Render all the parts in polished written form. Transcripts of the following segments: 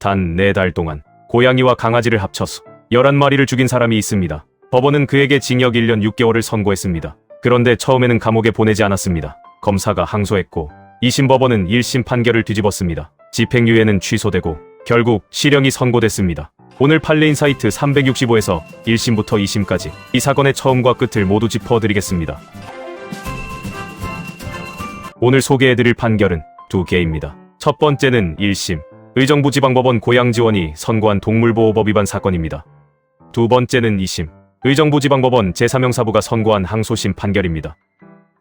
단 4달 동안 고양이와 강아지를 합쳐서 11마리를 죽인 사람이 있습니다. 법원은 그에게 징역 1년 6개월을 선고했습니다. 그런데 처음에는 감옥에 보내지 않았습니다. 검사가 항소했고 2심 법원은 1심 판결을 뒤집었습니다. 집행유예는 취소되고 결국 실형이 선고됐습니다. 오늘 판례인 사이트 365에서 1심부터 2심까지 이 사건의 처음과 끝을 모두 짚어드리겠습니다. 오늘 소개해드릴 판결은 2개입니다. 첫 번째는 1심 의정부지방법원 고양지원이 선고한 동물보호법 위반 사건입니다. 두 번째는 2심 의정부지방법원 제3형사부가 선고한 항소심 판결입니다.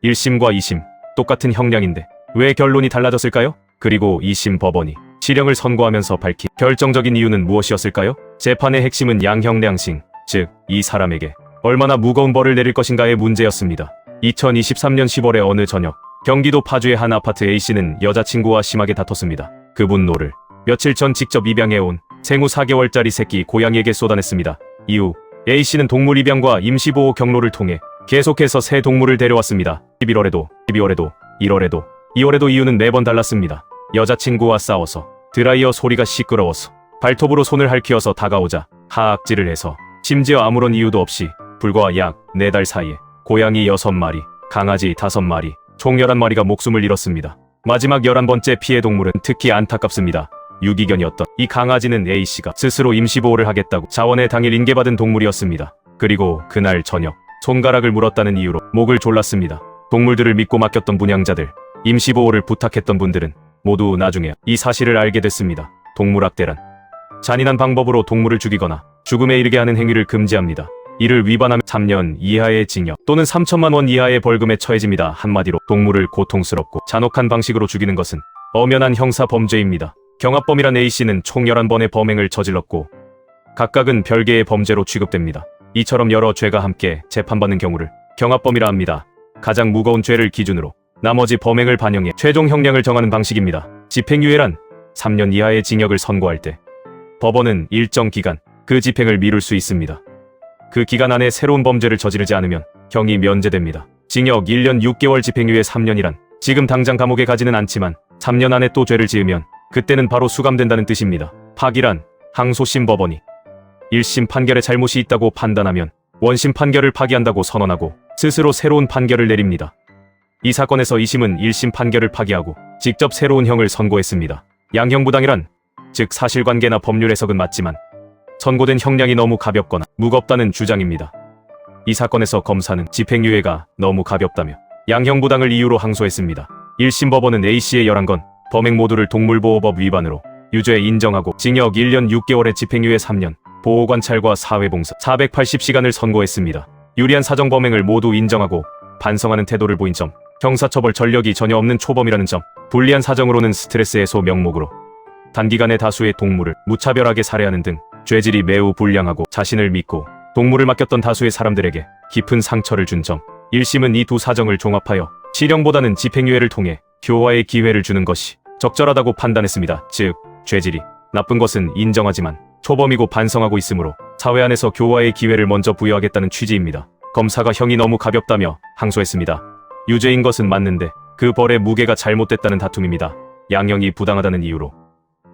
1심과 2심 똑같은 형량인데 왜 결론이 달라졌을까요? 그리고 2심 법원이 실형을 선고하면서 밝힌 결정적인 이유는 무엇이었을까요? 재판의 핵심은 양형량刑, 즉 이 사람에게 얼마나 무거운 벌을 내릴 것인가의 문제였습니다. 2023년 10월의 어느 저녁 경기도 파주의 한 아파트 A씨는 여자친구와 심하게 다퉜습니다. 그 분노를 며칠 전 직접 입양해온 생후 4개월짜리 새끼 고양이에게 쏟아냈습니다. 이후 A씨는 동물 입양과 임시보호 경로를 통해 계속해서 새 동물을 데려왔습니다. 11월에도, 12월에도, 1월에도, 2월에도 이유는 매번 달랐습니다. 여자친구와 싸워서, 드라이어 소리가 시끄러워서, 발톱으로 손을 핥히어서 다가오자 하악질을 해서, 심지어 아무런 이유도 없이 불과 약 4달 사이에 고양이 6마리, 강아지 5마리, 총 11마리가 목숨을 잃었습니다. 마지막 11번째 피해 동물은 특히 안타깝습니다. 유기견이었던 이 강아지는 A씨가 스스로 임시보호를 하겠다고 자원에 당일 인계받은 동물이었습니다. 그리고 그날 저녁 손가락을 물었다는 이유로 목을 졸랐습니다. 동물들을 믿고 맡겼던 분양자들, 임시보호를 부탁했던 분들은 모두 나중에 이 사실을 알게 됐습니다. 동물학대란 잔인한 방법으로 동물을 죽이거나 죽음에 이르게 하는 행위를 금지합니다. 이를 위반하면 3년 이하의 징역 또는 3천만 원 이하의 벌금에 처해집니다. 한마디로 동물을 고통스럽고 잔혹한 방식으로 죽이는 것은 엄연한 형사 범죄입니다. 경합범이란 A씨는 총 11번의 범행을 저질렀고 각각은 별개의 범죄로 취급됩니다. 이처럼 여러 죄가 함께 재판받는 경우를 경합범이라 합니다. 가장 무거운 죄를 기준으로 나머지 범행을 반영해 최종 형량을 정하는 방식입니다. 집행유예란 3년 이하의 징역을 선고할 때 법원은 일정 기간 그 집행을 미룰 수 있습니다. 그 기간 안에 새로운 범죄를 저지르지 않으면 형이 면제됩니다. 징역 1년 6개월 집행유예 3년이란 지금 당장 감옥에 가지는 않지만 3년 안에 또 죄를 지으면 그때는 바로 수감된다는 뜻입니다. 파기란 항소심 법원이 1심 판결에 잘못이 있다고 판단하면 원심 판결을 파기한다고 선언하고 스스로 새로운 판결을 내립니다. 이 사건에서 2심은 1심 판결을 파기하고 직접 새로운 형을 선고했습니다. 양형부당이란 즉 사실관계나 법률 해석은 맞지만 선고된 형량이 너무 가볍거나 무겁다는 주장입니다. 이 사건에서 검사는 집행유예가 너무 가볍다며 양형부당을 이유로 항소했습니다. 1심 법원은 A씨의 11건 범행 모두를 동물보호법 위반으로 유죄 인정하고 징역 1년 6개월에 집행유예 3년, 보호관찰과 사회봉사 480시간을 선고했습니다. 유리한 사정범행을 모두 인정하고 반성하는 태도를 보인 점, 형사처벌 전력이 전혀 없는 초범이라는 점, 불리한 사정으로는 스트레스 해소 명목으로 단기간에 다수의 동물을 무차별하게 살해하는 등 죄질이 매우 불량하고 자신을 믿고 동물을 맡겼던 다수의 사람들에게 깊은 상처를 준 점, 1심은 이 두 사정을 종합하여 실형보다는 집행유예를 통해 교화의 기회를 주는 것이 적절하다고 판단했습니다. 즉, 죄질이 나쁜 것은 인정하지만 초범이고 반성하고 있으므로 사회 안에서 교화의 기회를 먼저 부여하겠다는 취지입니다. 검사가 형이 너무 가볍다며 항소했습니다. 유죄인 것은 맞는데 그 벌의 무게가 잘못됐다는 다툼입니다. 양형이 부당하다는 이유로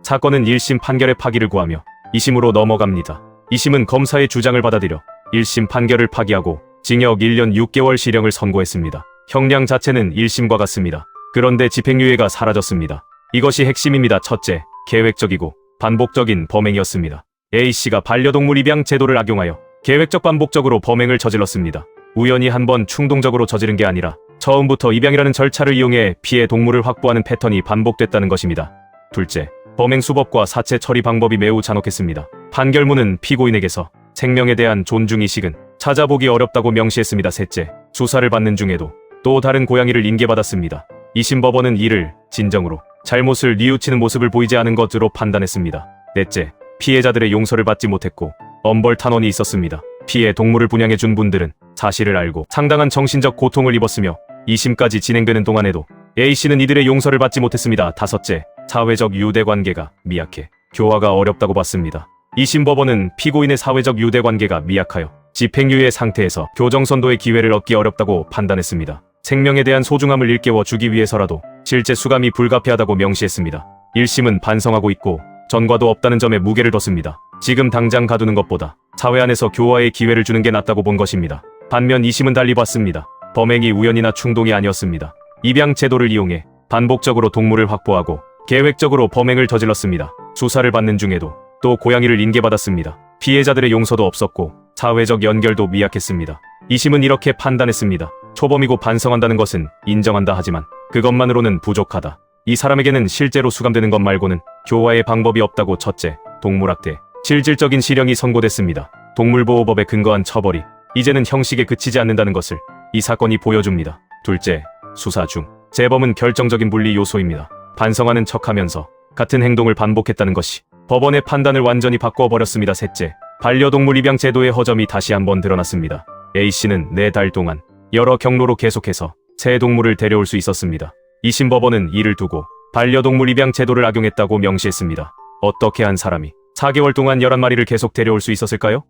사건은 1심 판결의 파기를 구하며 2심으로 넘어갑니다. 2심은 검사의 주장을 받아들여 1심 판결을 파기하고 징역 1년 6개월 실형을 선고했습니다. 형량 자체는 1심과 같습니다. 그런데 집행유예가 사라졌습니다. 이것이 핵심입니다. 첫째, 계획적이고 반복적인 범행이었습니다. A씨가 반려동물 입양 제도를 악용하여 계획적 반복적으로 범행을 저질렀습니다. 우연히 한번 충동적으로 저지른 게 아니라 처음부터 입양이라는 절차를 이용해 피해 동물을 확보하는 패턴이 반복됐다는 것입니다. 둘째, 범행 수법과 사체 처리 방법이 매우 잔혹했습니다. 판결문은 피고인에게서 생명에 대한 존중의식은 찾아보기 어렵다고 명시했습니다. 셋째, 수사를 받는 중에도 또 다른 고양이를 인계받았습니다. 2심 법원은 이를 진정으로 잘못을 뉘우치는 모습을 보이지 않은 것으로 판단했습니다. 넷째, 피해자들의 용서를 받지 못했고 엄벌 탄원이 있었습니다. 피해 동물을 분양해준 분들은 사실을 알고 상당한 정신적 고통을 입었으며 2심까지 진행되는 동안에도 A씨는 이들의 용서를 받지 못했습니다. 다섯째, 사회적 유대관계가 미약해 교화가 어렵다고 봤습니다. 2심 법원은 피고인의 사회적 유대관계가 미약하여 집행유예 상태에서 교정선도의 기회를 얻기 어렵다고 판단했습니다. 생명에 대한 소중함을 일깨워 주기 위해서라도 실제 수감이 불가피하다고 명시했습니다. 1심은 반성하고 있고 전과도 없다는 점에 무게를 뒀습니다. 지금 당장 가두는 것보다 사회 안에서 교화의 기회를 주는 게 낫다고 본 것입니다. 반면 2심은 달리 봤습니다. 범행이 우연이나 충동이 아니었습니다. 입양 제도를 이용해 반복적으로 동물을 확보하고 계획적으로 범행을 저질렀습니다. 수사를 받는 중에도 또 고양이를 인계받았습니다. 피해자들의 용서도 없었고 사회적 연결도 미약했습니다. 2심은 이렇게 판단했습니다. 초범이고 반성한다는 것은 인정한다 하지만 그것만으로는 부족하다. 이 사람에게는 실제로 수감되는 것 말고는 교화의 방법이 없다고. 첫째, 동물학대. 실질적인 실형이 선고됐습니다. 동물보호법에 근거한 처벌이 이제는 형식에 그치지 않는다는 것을 이 사건이 보여줍니다. 둘째, 수사 중 재범은 결정적인 분리 요소입니다. 반성하는 척하면서 같은 행동을 반복했다는 것이 법원의 판단을 완전히 바꿔버렸습니다. 셋째, 반려동물 입양 제도의 허점이 다시 한번 드러났습니다. A씨는 4달 동안 여러 경로로 계속해서 새 동물을 데려올 수 있었습니다. 2심 법원은 이를 두고 반려동물 입양 제도를 악용했다고 명시했습니다. 어떻게 한 사람이 4개월 동안 11마리를 계속 데려올 수 있었을까요?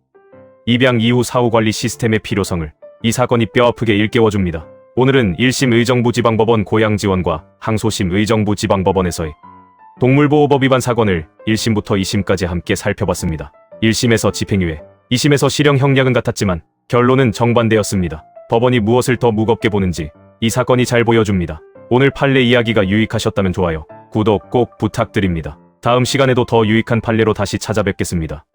입양 이후 사후관리 시스템의 필요성을 이 사건이 뼈아프게 일깨워줍니다. 오늘은 1심 의정부지방법원 고양지원과 항소심 의정부지방법원에서의 동물보호법 위반 사건을 1심부터 2심까지 함께 살펴봤습니다. 1심에서 집행유예, 2심에서 실형 형량은 같았지만 결론은 정반대였습니다. 법원이 무엇을 더 무겁게 보는지 이 사건이 잘 보여줍니다. 오늘 판례 이야기가 유익하셨다면 좋아요, 구독 꼭 부탁드립니다. 다음 시간에도 더 유익한 판례로 다시 찾아뵙겠습니다.